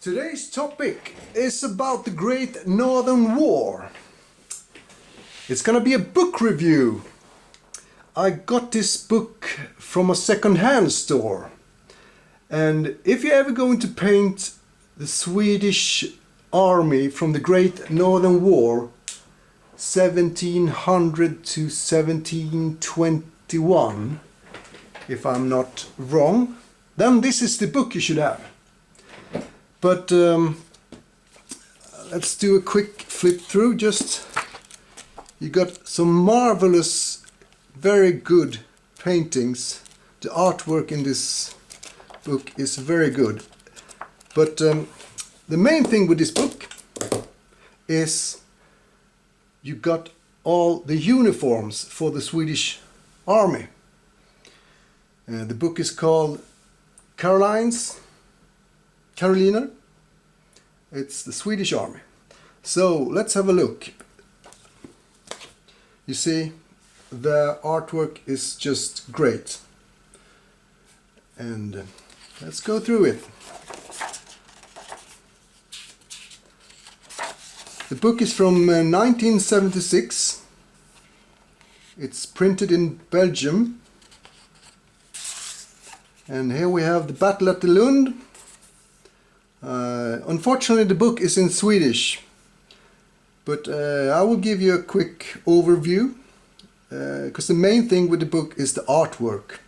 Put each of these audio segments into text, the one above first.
Today's topic is about the Great Northern War. It's gonna be a book review. I got this book from a second-hand store. And if you're ever going to paint the Swedish army from the Great Northern War, 1700 to 1721, if I'm not wrong, then this is the book you should have. But let's do a quick flip through. You got some marvelous, very good paintings. The artwork in this book is very good. But the main thing with this book is you got all the uniforms for the Swedish army. The book is called Caroleans. Karoliner. It's the Swedish army. So let's have a look. You see, the artwork is just great. And let's go through it. The book is from 1976. It's printed in Belgium. And here we have the battle at the Lund. Unfortunately, the book is in Swedish, but I will give you a quick overview, because the main thing with the book is the artwork.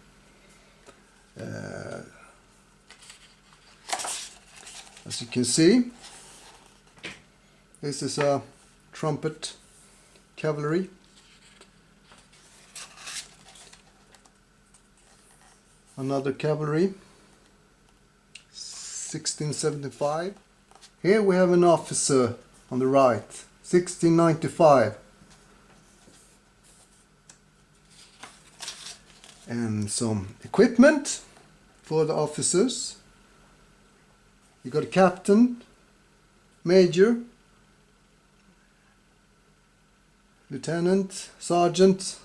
As you can see, this is a trumpet cavalry. Another cavalry. 1675. Here we have an officer on the right, 1695. And some equipment for the officers. You got a captain, major, lieutenant, sergeant,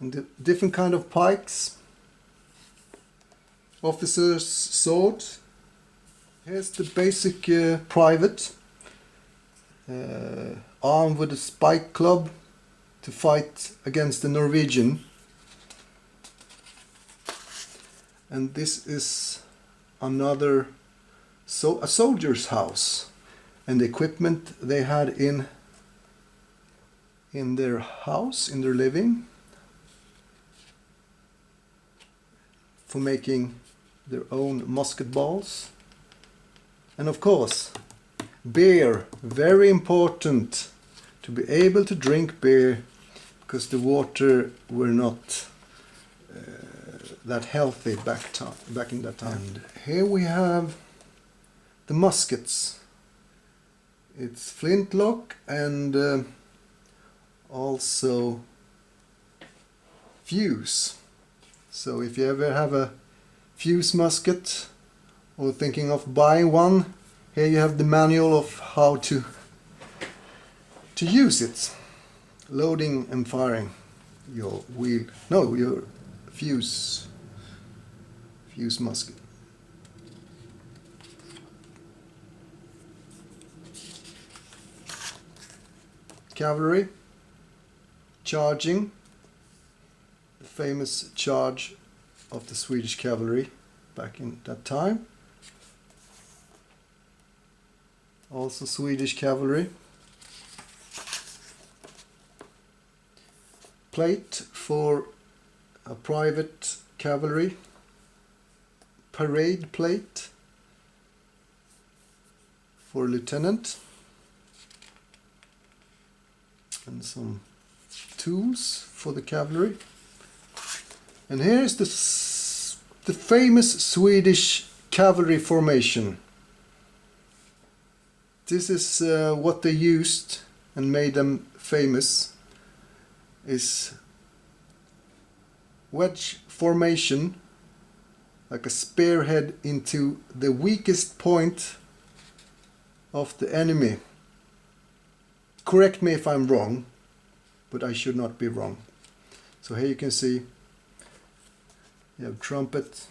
and different kind of pikes. Officer's sword. Here's the basic private, armed with a spike club to fight against the Norwegian. And this is another a soldier's house, and the equipment they had in their house, in their living, for making their own musket balls. And of course, beer, very important to be able to drink beer, because the water were not that healthy back in that time. And here we have the muskets. It's flintlock and also fuse. So if you ever have a fuse musket or thinking of buying one, here you have the manual of how to use it. Loading and firing your your fuse musket. Cavalry charging, the famous charge of the Swedish cavalry back in that time. Also Swedish cavalry. Plate for a private cavalry. Parade plate for a lieutenant. And some tools for the cavalry. And here is the famous Swedish cavalry formation. This is what they used and made them famous. Is wedge formation, like a spearhead into the weakest point of the enemy. Correct me if I'm wrong, but I should not be wrong. So here you can see you have trumpet,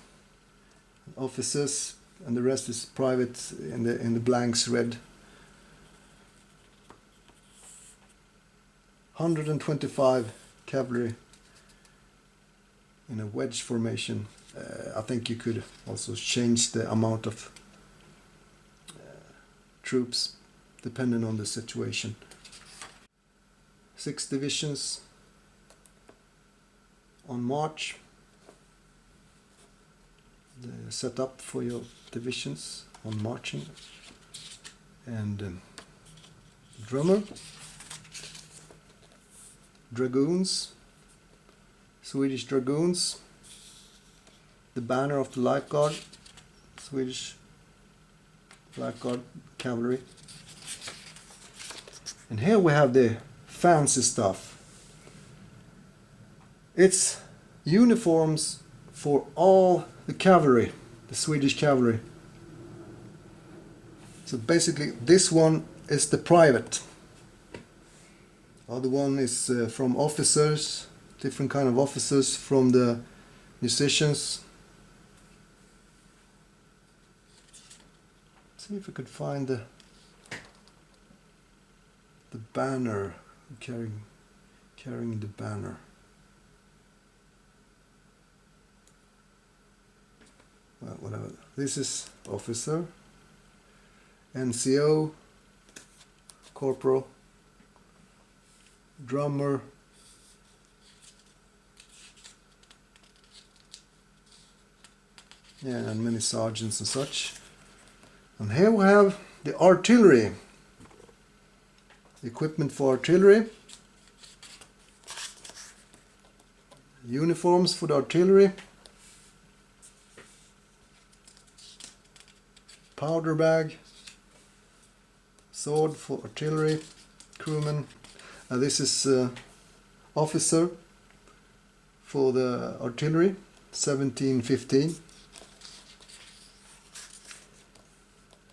officers and the rest is private in the blanks red. 125 cavalry in a wedge formation. I think you could also change the amount of troops depending on the situation. 6 divisions on march. The setup for your divisions on marching. And drummer, dragoons, Swedish dragoons, the banner of the Life Guard, Swedish Life Guard cavalry. And here we have the fancy stuff. It's uniforms for all the cavalry, the Swedish cavalry. So basically this one is the private. Other one is from officers, different kind of officers, from the musicians. See if I could find the banner, carrying the banner. Well, whatever. This is officer, NCO, corporal, drummer, yeah, and many sergeants and such. And here we have the artillery, equipment for artillery, uniforms for the artillery, powder bag, sword for artillery, crewman. This is officer for the artillery, 1715.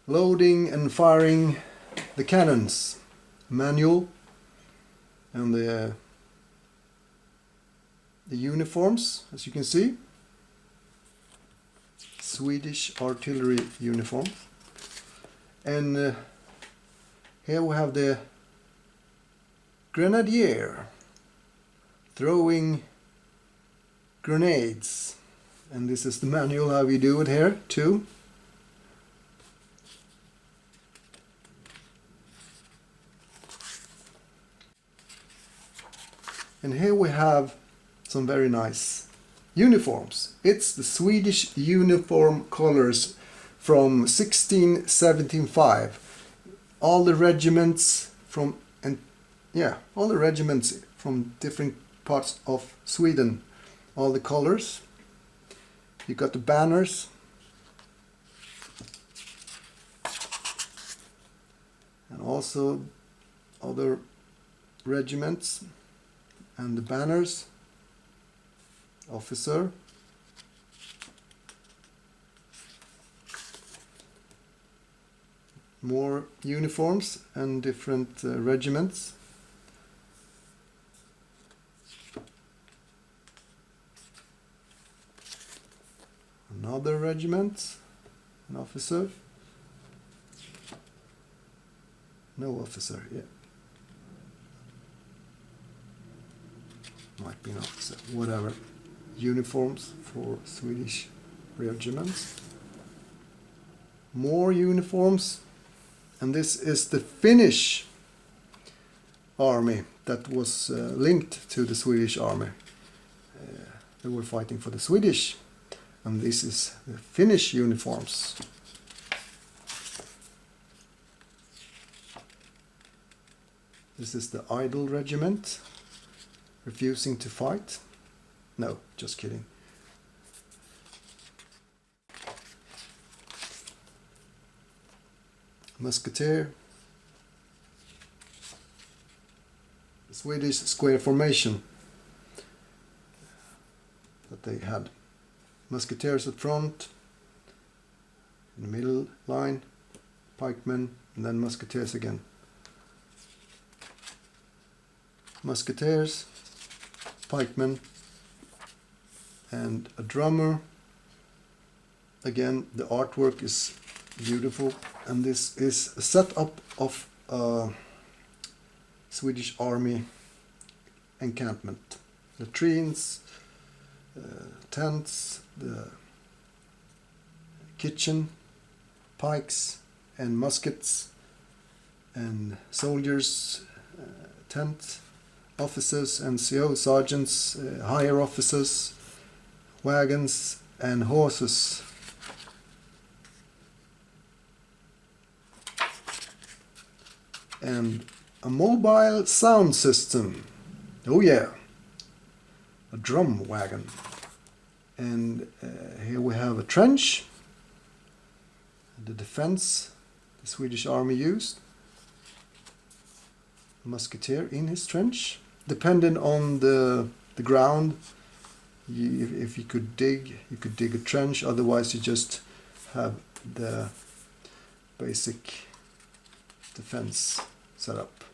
Loading and firing the cannons, manual, and the uniforms, as you can see, Swedish artillery uniform. And here we have the grenadier throwing grenades, and this is the manual how we do it here too. And here we have some very nice uniforms. It's the Swedish uniform colors from 1675. All the regiments from different parts of Sweden. All the colors. You got the banners. And also other regiments. And the banners, officer, more uniforms and different regiments. Another regiment, an officer, no officer, yeah. Might be an officer, whatever. Uniforms for Swedish regiments. More uniforms. And this is the Finnish army that was linked to the Swedish army. They were fighting for the Swedish. And this is the Finnish uniforms. This is the idle regiment. Refusing to fight? No, just kidding. Musketeer. The Swedish square formation that they had. Musketeers at front, in the middle line, pikemen, and then musketeers again. Musketeers, pikemen, and a drummer, Again, the artwork is beautiful, and this is a setup of a Swedish army encampment. Latrines, tents, the kitchen, pikes and muskets, and soldiers, tent, officers, NCO, sergeants, higher officers, wagons and horses. And a mobile sound system. Oh yeah, a drum wagon. And here we have a trench, the defense the Swedish army used. A musketeer in his trench. Depending on the ground, if you could dig a trench. Otherwise, you just have the basic defense set up.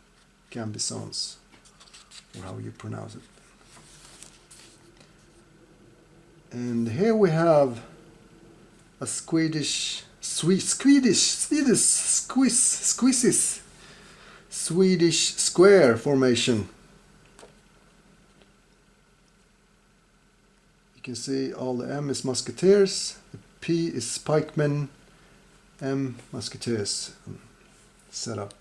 Gambisons, or how you pronounce it. And here we have a Swedish square formation. You can see all the M is musketeers, the P is pikemen, M musketeers set up.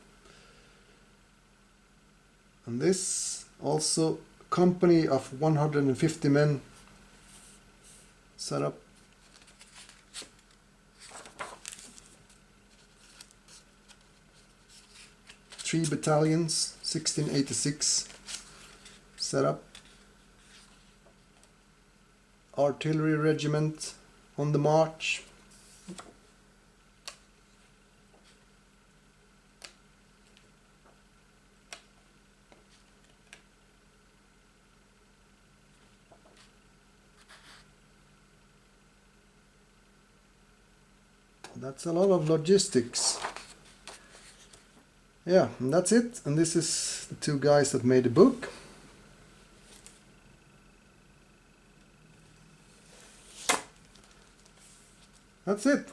And this also company of 150 men set up. Three battalions, 1686 set up. Artillery regiment on the march. That's a lot of logistics. Yeah, and that's it. And this is the two guys that made the book. That's it.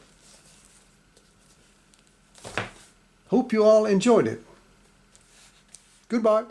Hope you all enjoyed it. Goodbye.